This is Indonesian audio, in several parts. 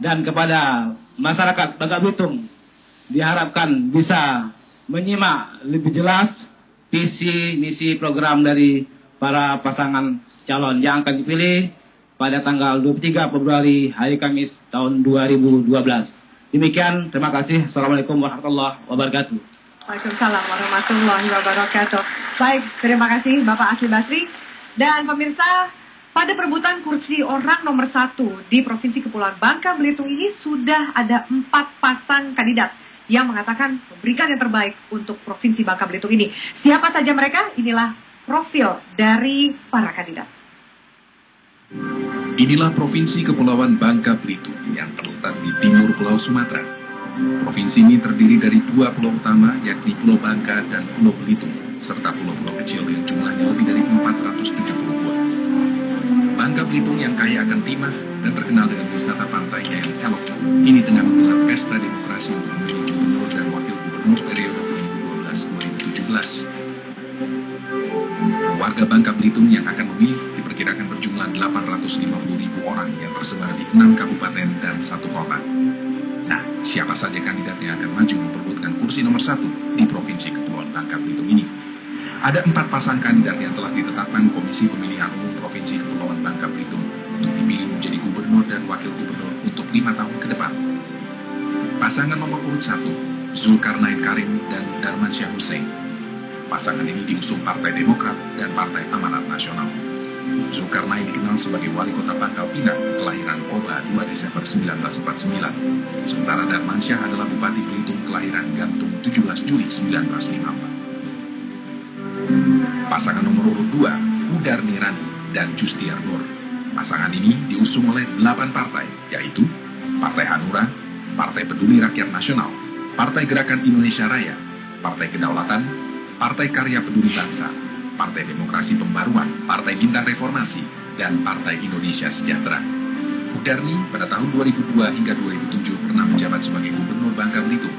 dan kepada masyarakat Bangka Belitung diharapkan bisa menyimak lebih jelas visi misi program dari para pasangan calon yang akan dipilih pada tanggal 23 Februari hari Kamis tahun 2012. Demikian, terima kasih. Assalamualaikum warahmatullahi wabarakatuh. Waalaikumsalam warahmatullahi wabarakatuh. Baik, terima kasih Bapak Asli Basri. Dan pemirsa, pada perebutan kursi orang nomor 1 di Provinsi Kepulauan Bangka Belitung ini sudah ada 4 pasang kandidat yang mengatakan memberikan yang terbaik untuk Provinsi Bangka Belitung ini. Siapa saja mereka? Inilah profil dari para kandidat. Inilah Provinsi Kepulauan Bangka Belitung yang terletak di timur Pulau Sumatera. Provinsi ini terdiri dari 2 pulau utama, yakni Pulau Bangka dan Pulau Belitung, serta pulau-pulau kecil yang jumlahnya lebih dari 470 buah. Bangka Belitung yang kaya akan timah dan terkenal dengan wisata pantainya yang elok, kini tengah menggelar pesta demokrasi untuk memilih gubernur dan wakil gubernur periode 2012-2017. Warga Bangka Belitung yang akan memilih diperkirakan berjumlah 850.000 orang yang tersebar di 6 kabupaten dan 1 kota. Nah, siapa saja kandidat yang akan maju memperebutkan kursi nomor 1 di Provinsi Kepulauan Bangka Belitung ini? Ada 4 pasang kandidat yang telah ditetapkan Komisi Pemilihan Umum Provinsi Kepulauan Bangka Belitung untuk dipilih menjadi gubernur dan wakil gubernur untuk 5 tahun ke depan. Pasangan nomor urut 1, Zulkarnain Karim dan Darmansyah Hussein. Pasangan ini diusung Partai Demokrat dan Partai Amanat Nasional. Zulkarnain dikenal sebagai wali kota Pangkal Pinang, kelahiran Koba 2 Desember 1949. Sementara Darmansyah adalah Bupati Belitung, kelahiran Gantung 17 Juli 1954. Pasangan nomor urut 2, Hudar Nirani dan Justiar Nur. Pasangan ini diusung oleh 8 partai, yaitu Partai Hanura, Partai Peduli Rakyat Nasional, Partai Gerakan Indonesia Raya, Partai Kedaulatan, Partai Karya Peduli Bangsa, Partai Demokrasi Pembaruan, Partai Bintang Reformasi, dan Partai Indonesia Sejahtera. Hudarni pada tahun 2002 hingga 2007 pernah menjabat sebagai Gubernur Bangka Belitung.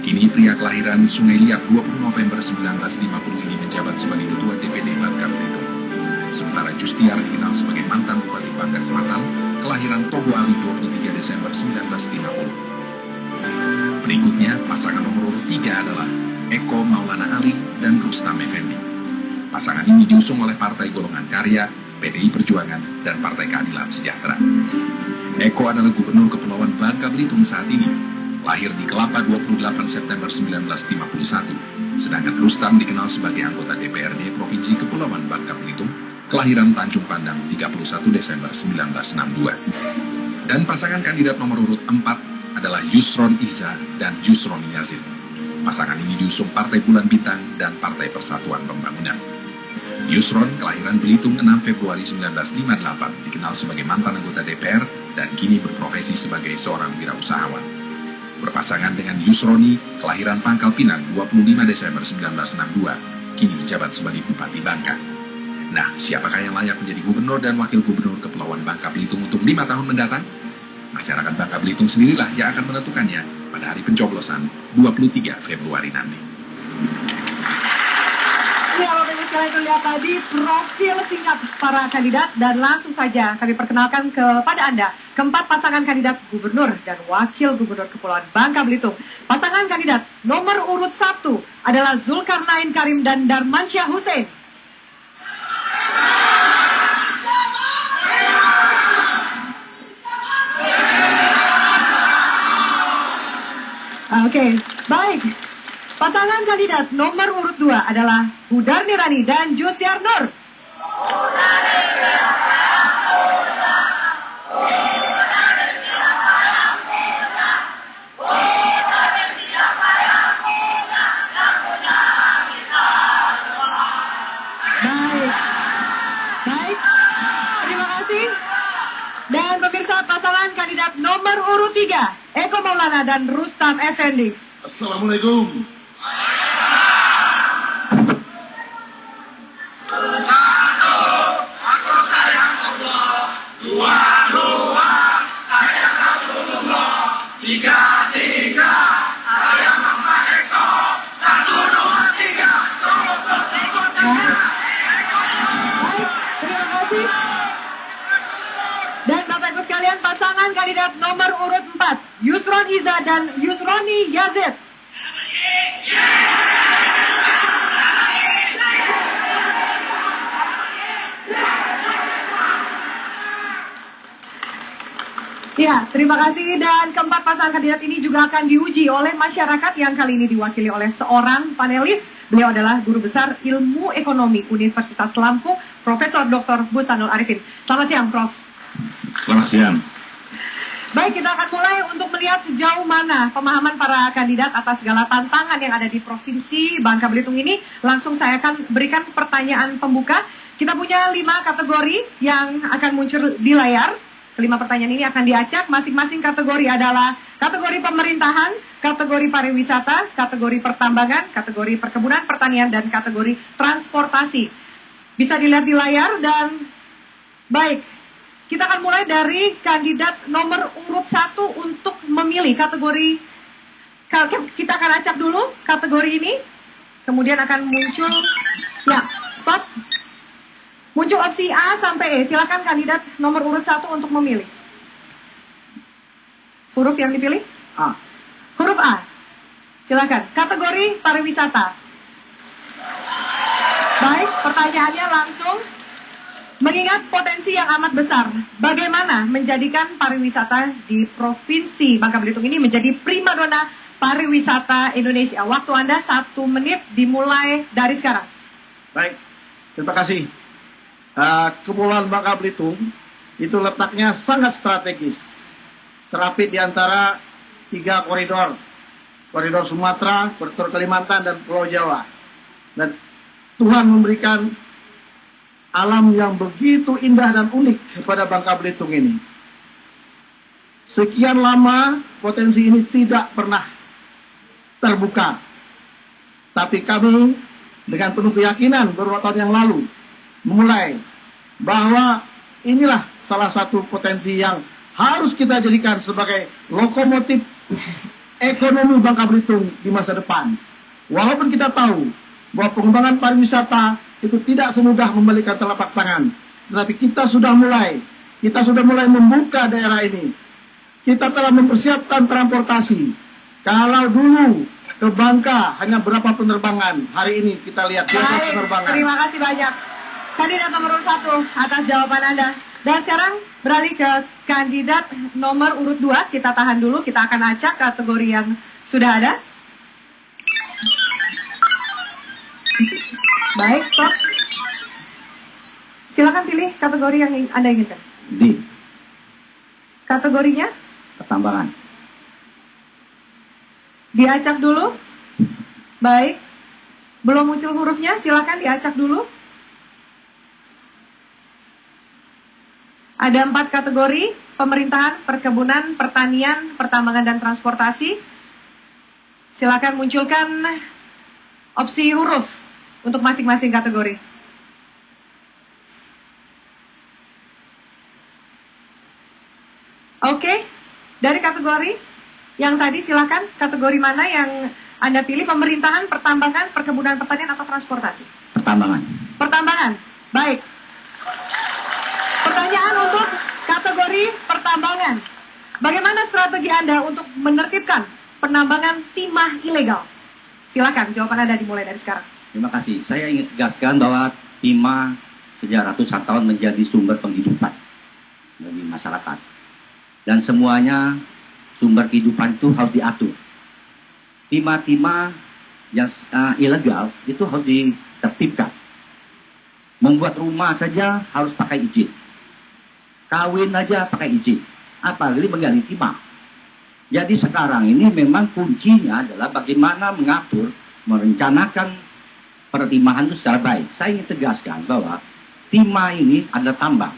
Kini pria kelahiran Sungai Liat 20 November 1950 ini menjabat sebagai Ketua DPD Bangka Belitung. Sementara Justiar dikenal sebagai mantan Bupati Bangka Selatan, kelahiran Togo Ali 23 Desember 1950. Berikutnya, pasangan nomor urut 3 adalah Eko Maulana Ali dan Rustam Effendi. Pasangan ini diusung oleh Partai Golongan Karya, PDI Perjuangan, dan Partai Keadilan Sejahtera. Eko adalah Gubernur Kepulauan Bangka Belitung saat ini. Lahir di Kelapa 28 September 1951, sedangkan Rustam dikenal sebagai anggota DPRD Provinsi Kepulauan Bangka Belitung, kelahiran Tanjung Pandang 31 Desember 1962. Dan pasangan kandidat nomor urut 4 adalah Yusron Iza dan Yusron Yazid. Pasangan ini diusung Partai Bulan Bintang dan Partai Persatuan Pembangunan. Yusron, kelahiran Belitung 6 Februari 1958, dikenal sebagai mantan anggota DPR dan kini berprofesi sebagai seorang wirausahawan. Berpasangan dengan Yusroni, kelahiran Pangkal Pinang 25 Desember 1962, kini menjabat sebagai Bupati Bangka. Nah, siapakah yang layak menjadi gubernur dan wakil gubernur Kepulauan Bangka Belitung untuk 5 tahun mendatang? Masyarakat Bangka Belitung sendirilah yang akan menentukannya pada hari pencoblosan 23 Februari nanti. Ya, Bapak Ibu sekalian, itu lihat tadi profil singkat para kandidat dan langsung saja kami perkenalkan kepada Anda keempat pasangan kandidat gubernur dan wakil gubernur Kepulauan Bangka Belitung. Pasangan kandidat nomor urut 1 adalah Zulkarnain Karim dan Darmansyah Hussein. Oke, baik. Pasangan kandidat nomor urut 2 adalah Hudar Nirani dan Justiar Nur. Baik. Terima kasih. Dan pemirsa, pasangan kandidat nomor urut 3, Eko Maulana dan Rustam Effendi. Assalamualaikum. Dan Bapak Ibu sekalian, pasangan kandidat nomor urut 4, Yusron Iza dan Yusroni Yazid. Ya, terima kasih. Dan keempat pasangan kandidat ini juga akan diuji oleh masyarakat yang kali ini diwakili oleh seorang panelis. Beliau adalah Guru Besar Ilmu Ekonomi Universitas Lampung, Profesor Dr. Bustanul Arifin. Selamat siang, Prof. Selamat siang. Baik, kita akan mulai untuk melihat sejauh mana pemahaman para kandidat atas segala tantangan yang ada di Provinsi Bangka Belitung ini. Langsung saya akan berikan pertanyaan pembuka. Kita punya 5 kategori yang akan muncul di layar. Kelima pertanyaan ini akan diacak. Masing-masing kategori adalah kategori pemerintahan, kategori pariwisata, kategori pertambangan, kategori perkebunan, pertanian, dan kategori transportasi. Bisa dilihat di layar. Dan baik, kita akan mulai dari kandidat nomor urut 1 untuk memilih kategori. Kita akan acak dulu kategori ini. Kemudian akan muncul, ya, stop. Muncul opsi A sampai E. Silakan kandidat nomor urut 1 untuk memilih. Huruf yang dipilih? A. Huruf A. Silakan. Kategori pariwisata. Baik, pertanyaannya langsung. Mengingat potensi yang amat besar, bagaimana menjadikan pariwisata di Provinsi Bangka Belitung ini menjadi primadona pariwisata Indonesia? Waktu Anda 1 menit dimulai dari sekarang. Baik, terima kasih. Kepulauan Bangka Belitung itu letaknya sangat strategis, terapit di antara 3 koridor, koridor Sumatera, koridor Kalimantan, dan Pulau Jawa. Dan Tuhan memberikan alam yang begitu indah dan unik kepada Bangka Belitung ini. Sekian lama potensi ini tidak pernah terbuka, tapi kami dengan penuh keyakinan beberapa tahun yang lalu memulai bahwa inilah salah satu potensi yang harus kita jadikan sebagai lokomotif ekonomi Bangka Belitung di masa depan. Walaupun kita tahu bahwa pengembangan pariwisata itu tidak semudah membalikan telapak tangan, tetapi kita sudah mulai membuka daerah ini. Kita telah mempersiapkan transportasi. Kalau dulu ke Bangka hanya berapa penerbangan, hari ini kita lihat 12 penerbangan. Terima kasih banyak kandidat nomor urut 1 atas jawaban Anda. Dan sekarang beralih ke kandidat nomor urut 2. Kita tahan dulu, kita akan acak kategori yang sudah ada. Baik, stop. Silakan pilih kategori yang Anda inginkan. D. Kategorinya? Pertambangan. Diacak dulu. Baik. Belum muncul hurufnya, silakan diacak dulu. Ada 4 kategori: pemerintahan, perkebunan, pertanian, pertambangan, dan transportasi. Silakan munculkan opsi huruf untuk masing-masing kategori. Oke, dari kategori yang tadi silakan, kategori mana yang Anda pilih? Pemerintahan, pertambangan, perkebunan, pertanian, atau transportasi? Pertambangan. Pertambangan, baik. Pertanyaan untuk kategori pertambangan. Bagaimana strategi Anda untuk menertibkan penambangan timah ilegal? Silakan, jawaban Anda dimulai dari sekarang. Terima kasih. Saya ingin tegaskan bahwa timah sejak ratusan tahun menjadi sumber penghidupan bagi masyarakat. Dan semuanya sumber kehidupan itu harus diatur. Timah-timah yang ilegal itu harus ditertibkan. Membuat rumah saja harus pakai izin. Kawin aja pakai izin. Apalagi menggali timah. Jadi sekarang ini memang kuncinya adalah bagaimana mengatur, merencanakan pertimahan itu secara baik. Saya ingin tegaskan bahwa timah ini adalah tambang.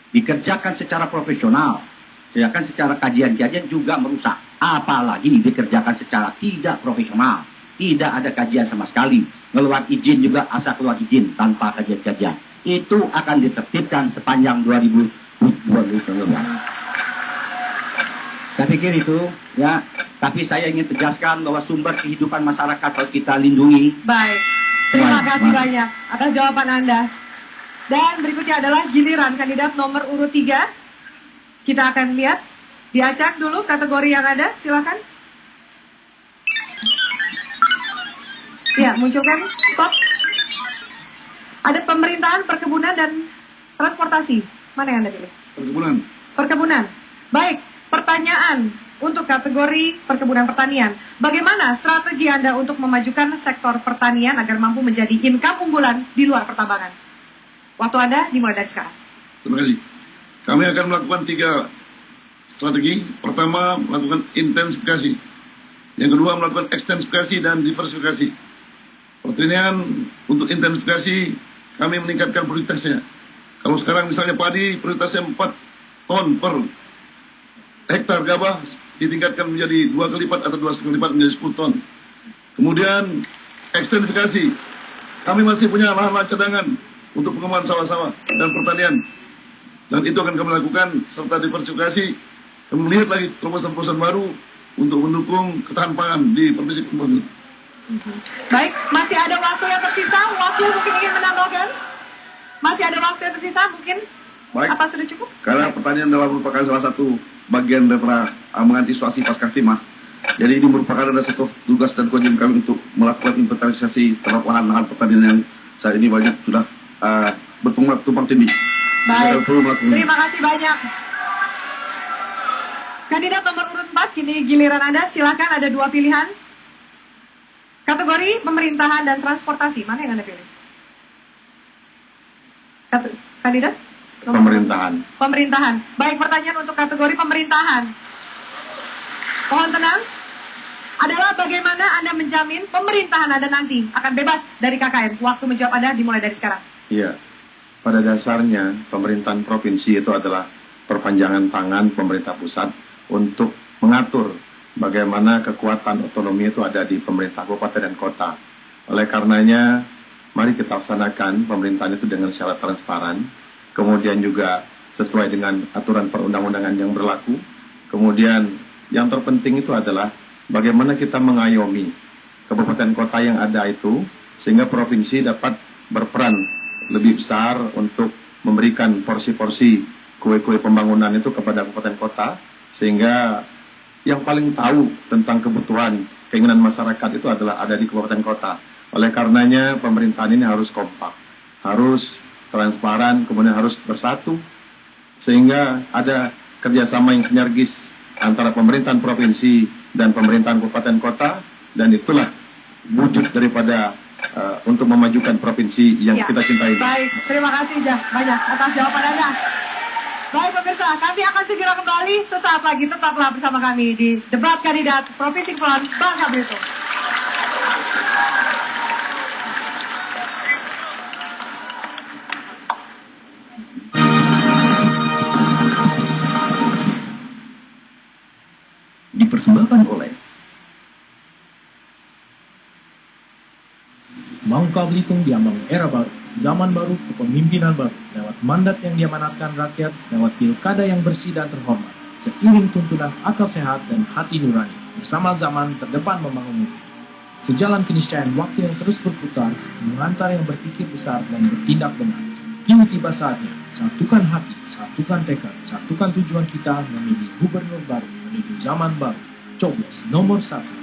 Dikerjakan secara profesional. Sedangkan secara kajian-kajian juga merusak. Apalagi dikerjakan secara tidak profesional. Tidak ada kajian sama sekali. Ngeluar izin juga asal keluar izin tanpa kajian-kajian. Itu akan ditertibkan sepanjang 2020. Saya pikir itu, ya. Tapi saya ingin tegaskan bahwa sumber kehidupan masyarakat harus kita lindungi. Baik, terima kasih banyak atas jawaban Anda. Dan berikutnya adalah giliran kandidat nomor urut 3. Kita akan lihat Diacak dulu kategori yang ada, silakan. Ya, munculkan. Stop. Ada pemerintahan, perkebunan, dan transportasi. Mana yang Anda pilih? Perkebunan. Perkebunan. Baik, pertanyaan untuk kategori perkebunan pertanian. Bagaimana strategi Anda untuk memajukan sektor pertanian agar mampu menjadi income unggulan di luar pertambangan? Waktu Anda dimulai dari sekarang. Terima kasih. Kami akan melakukan 3 strategi. Pertama, melakukan intensifikasi. Yang kedua, melakukan ekstensifikasi dan diversifikasi. Pertanian untuk intensifikasi, kami meningkatkan prioritasnya. Kalau sekarang misalnya padi, prioritasnya 4 ton per hektar gabah, ditingkatkan menjadi 2 kali lipat atau 2,5 kali lipat menjadi 10 ton. Kemudian, ekstensifikasi. Kami masih punya lahan-lahan cadangan untuk pengembangan sawah-sawah dan pertanian. Dan itu akan kami lakukan, serta diversifikasi. Kami melihat lagi terobosan-terobosan baru untuk mendukung ketahanan pangan di Provinsi Kepulauan Riau. Baik, masih ada waktu yang tersisa. Waktu mungkin ingin menambahkan? Masih ada waktu yang tersisa mungkin? Baik. Apa sudah cukup? Karena pertanian adalah merupakan salah satu bagian daripada mengantisipasi pasca timah. Jadi ini merupakan ada satu tugas dan kewajiban kami untuk melakukan inventarisasi terhadap lahan-lahan pertanian yang saat ini banyak sudah tumpang tindih. Baik, terima kasih banyak. Kandidat nomor urut 4, kini giliran Anda. Silakan, ada 2 pilihan. Kategori pemerintahan dan transportasi, mana yang Anda pilih? Kandidat? Pemerintahan. Pemerintahan. Baik, pertanyaan untuk kategori pemerintahan. Mohon tenang. Adalah bagaimana Anda menjamin pemerintahan Anda nanti akan bebas dari KKN? Waktu menjawab Anda dimulai dari sekarang. Iya, pada dasarnya pemerintahan provinsi itu adalah perpanjangan tangan pemerintah pusat untuk mengatur bagaimana kekuatan otonomi itu ada di pemerintah kabupaten dan kota. Oleh karenanya, mari kita laksanakan pemerintahan itu dengan secara transparan, kemudian juga sesuai dengan aturan perundang-undangan yang berlaku. Kemudian yang terpenting itu adalah bagaimana kita mengayomi kabupaten kota yang ada itu, sehingga provinsi dapat berperan lebih besar untuk memberikan porsi-porsi kue-kue pembangunan itu kepada kabupaten kota, sehingga yang paling tahu tentang kebutuhan keinginan masyarakat itu adalah ada di kabupaten kota. Oleh karenanya pemerintahan ini harus kompak, harus transparan, kemudian harus bersatu, sehingga ada kerjasama yang sinergis antara pemerintahan provinsi dan pemerintahan kabupaten kota, dan itulah wujud daripada untuk memajukan provinsi yang kita cintai. Baik, terima kasih banyak atas jawaban Anda. Baik pemirsa, kami akan segera kembali sesaat lagi. Tetaplah bersama kami di debat kandidat Provinsi Kepulauan Bangka Belitung. Dipersembahkan oleh Bangka Belitung diambang era baru, zaman baru, kepemimpinan baru, lewat mandat yang diamanatkan rakyat, lewat pilkada yang bersih dan terhormat, seiring tuntunan akal sehat dan hati nurani, bersama zaman terdepan membangun negeri. Sejalan keniscayaan waktu yang terus berputar, mengantar yang berpikir besar dan bertindak benar. Kini tiba saatnya, satukan hati, satukan tekad, satukan tujuan kita memilih gubernur baru menuju zaman baru. Coblos nomor 1.